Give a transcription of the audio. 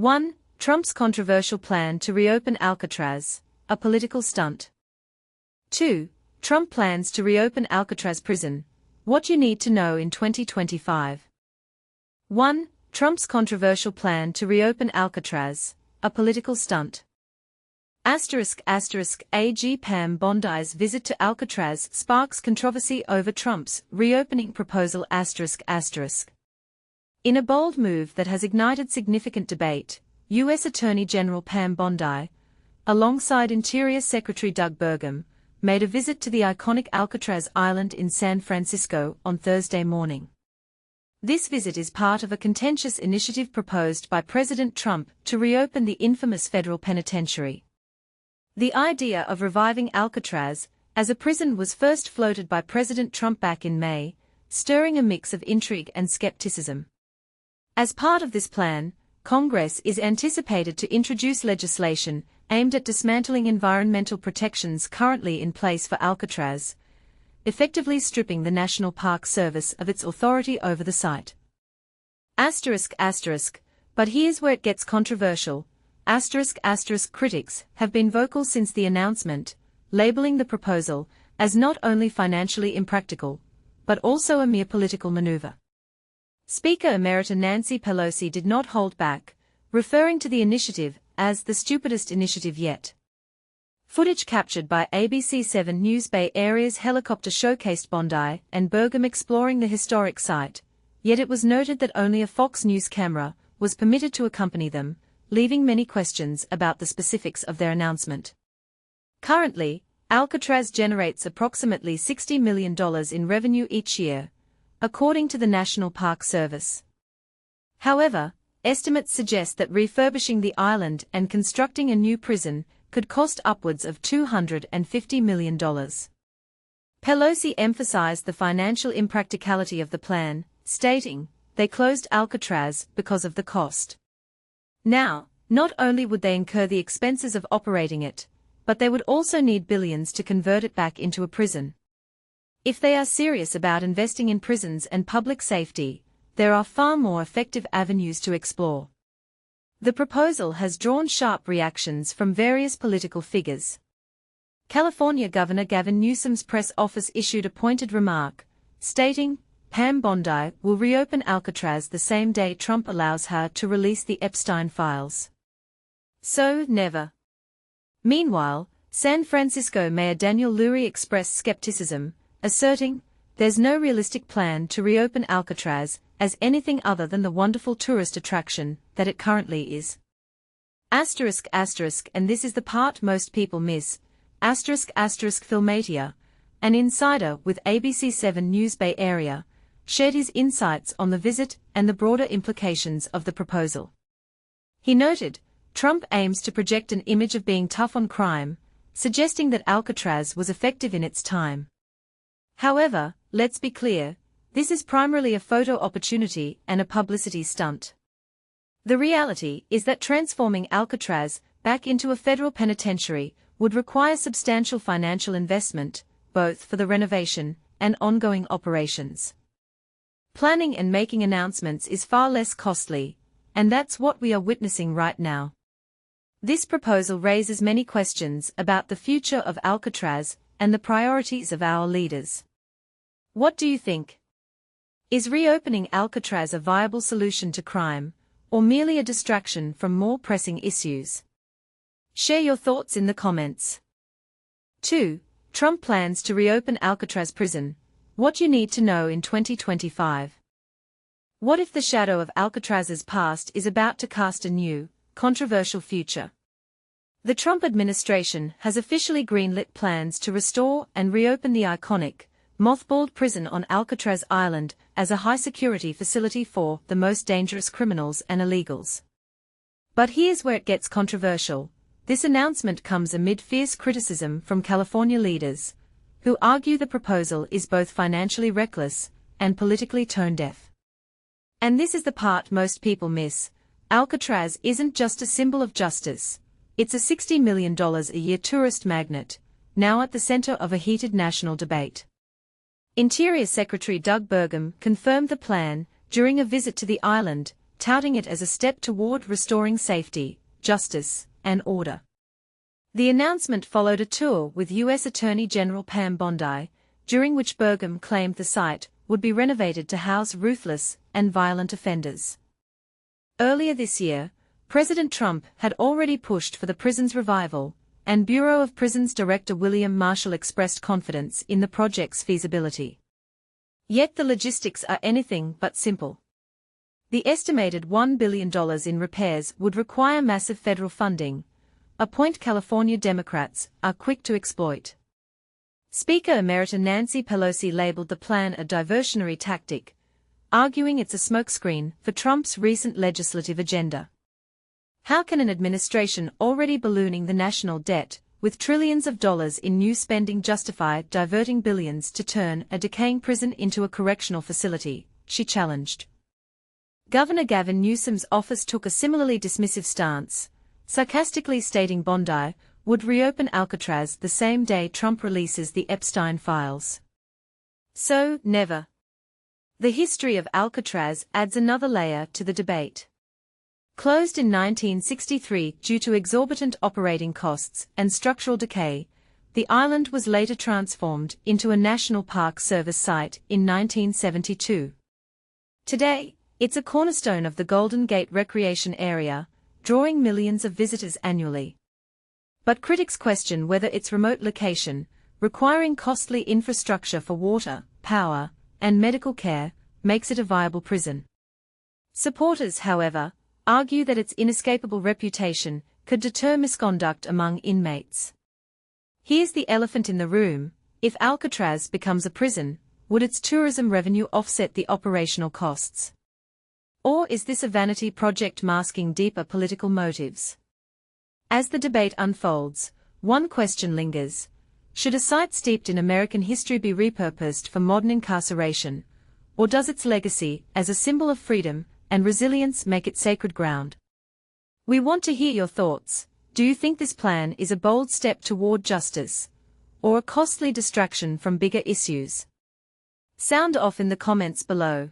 1. Trump's controversial plan to reopen Alcatraz, a political stunt. 2. Trump plans to reopen Alcatraz prison. What you need to know in 2025. 1. Trump's controversial plan to reopen Alcatraz, a political stunt. AG Pam Bondi's visit to Alcatraz sparks controversy over Trump's reopening proposal. In a bold move that has ignited significant debate, U.S. Attorney General Pam Bondi, alongside Interior Secretary Doug Burgum, made a visit to the iconic Alcatraz Island in San Francisco on Thursday morning. This visit is part of a contentious initiative proposed by President Trump to reopen the infamous federal penitentiary. The idea of reviving Alcatraz as a prison was first floated by President Trump back in May, stirring a mix of intrigue and skepticism. As part of this plan, Congress is anticipated to introduce legislation aimed at dismantling environmental protections currently in place for Alcatraz, effectively stripping the National Park Service of its authority over the site. But here's where it gets controversial. Critics have been vocal since the announcement, labeling the proposal as not only financially impractical, but also a mere political maneuver. Speaker Emerita Nancy Pelosi did not hold back, referring to the initiative as the stupidest initiative yet. Footage captured by ABC 7 News Bay Area's helicopter showcased Bondi and Burgum exploring the historic site, yet it was noted that only a Fox News camera was permitted to accompany them, leaving many questions about the specifics of their announcement. Currently, Alcatraz generates approximately $60 million in revenue each year, according to the National Park Service. However, estimates suggest that refurbishing the island and constructing a new prison could cost upwards of $250 million. Pelosi emphasized the financial impracticality of the plan, stating, "They closed Alcatraz because of the cost. Now, not only would they incur the expenses of operating it, but they would also need billions to convert it back into a prison. If they are serious about investing in prisons and public safety, there are far more effective avenues to explore." The proposal has drawn sharp reactions from various political figures. California Governor Gavin Newsom's press office issued a pointed remark, stating, "Pam Bondi will reopen Alcatraz the same day Trump allows her to release the Epstein files. So, never." Meanwhile, San Francisco Mayor Daniel Lurie expressed skepticism, asserting, "There's no realistic plan to reopen Alcatraz as anything other than the wonderful tourist attraction that it currently is." And this is the part most people miss, Filmatia, an insider with ABC 7 News Bay Area, shared his insights on the visit and the broader implications of the proposal. He noted, Trump aims to project an image of being tough on crime, suggesting that Alcatraz was effective in its time. However, let's be clear, this is primarily a photo opportunity and a publicity stunt. The reality is that transforming Alcatraz back into a federal penitentiary would require substantial financial investment, both for the renovation and ongoing operations. Planning and making announcements is far less costly, and that's what we are witnessing right now. This proposal raises many questions about the future of Alcatraz and the priorities of our leaders. What do you think? Is reopening Alcatraz a viable solution to crime, or merely a distraction from more pressing issues? Share your thoughts in the comments. 2. Trump plans to reopen Alcatraz prison. What you need to know in 2025. What if the shadow of Alcatraz's past is about to cast a new, controversial future? The Trump administration has officially greenlit plans to restore and reopen the iconic, mothballed prison on Alcatraz Island as a high-security facility for the most dangerous criminals and illegals. But here's where it gets controversial. This announcement comes amid fierce criticism from California leaders, who argue the proposal is both financially reckless and politically tone-deaf. And this is the part most people miss. Alcatraz isn't just a symbol of justice. It's a $60 million a year tourist magnet, now at the center of a heated national debate. Interior Secretary Doug Burgum confirmed the plan during a visit to the island, touting it as a step toward restoring safety, justice, and order. The announcement followed a tour with U.S. Attorney General Pam Bondi, during which Burgum claimed the site would be renovated to house ruthless and violent offenders. Earlier this year, President Trump had already pushed for the prison's revival, and Bureau of Prisons Director William Marshall expressed confidence in the project's feasibility. Yet the logistics are anything but simple. The estimated $1 billion in repairs would require massive federal funding, a point California Democrats are quick to exploit. Speaker Emerita Nancy Pelosi labeled the plan a diversionary tactic, arguing it's a smokescreen for Trump's recent legislative agenda. How can an administration already ballooning the national debt, with trillions of dollars in new spending, justify diverting billions to turn a decaying prison into a correctional facility? She challenged. Governor Gavin Newsom's office took a similarly dismissive stance, sarcastically stating Bondi would reopen Alcatraz the same day Trump releases the Epstein files. So, never. The history of Alcatraz adds another layer to the debate. Closed in 1963 due to exorbitant operating costs and structural decay, the island was later transformed into a National Park Service site in 1972. Today, it's a cornerstone of the Golden Gate recreation area, drawing millions of visitors annually. But critics question whether its remote location, requiring costly infrastructure for water, power, and medical care, makes it a viable prison. Supporters, however, argue that its inescapable reputation could deter misconduct among inmates. Here's the elephant in the room: if Alcatraz becomes a prison, would its tourism revenue offset the operational costs? Or is this a vanity project masking deeper political motives? As the debate unfolds, one question lingers: should a site steeped in American history be repurposed for modern incarceration, or does its legacy as a symbol of freedom and resilience make it sacred ground? We want to hear your thoughts. Do you think this plan is a bold step toward justice, or a costly distraction from bigger issues? Sound off in the comments below.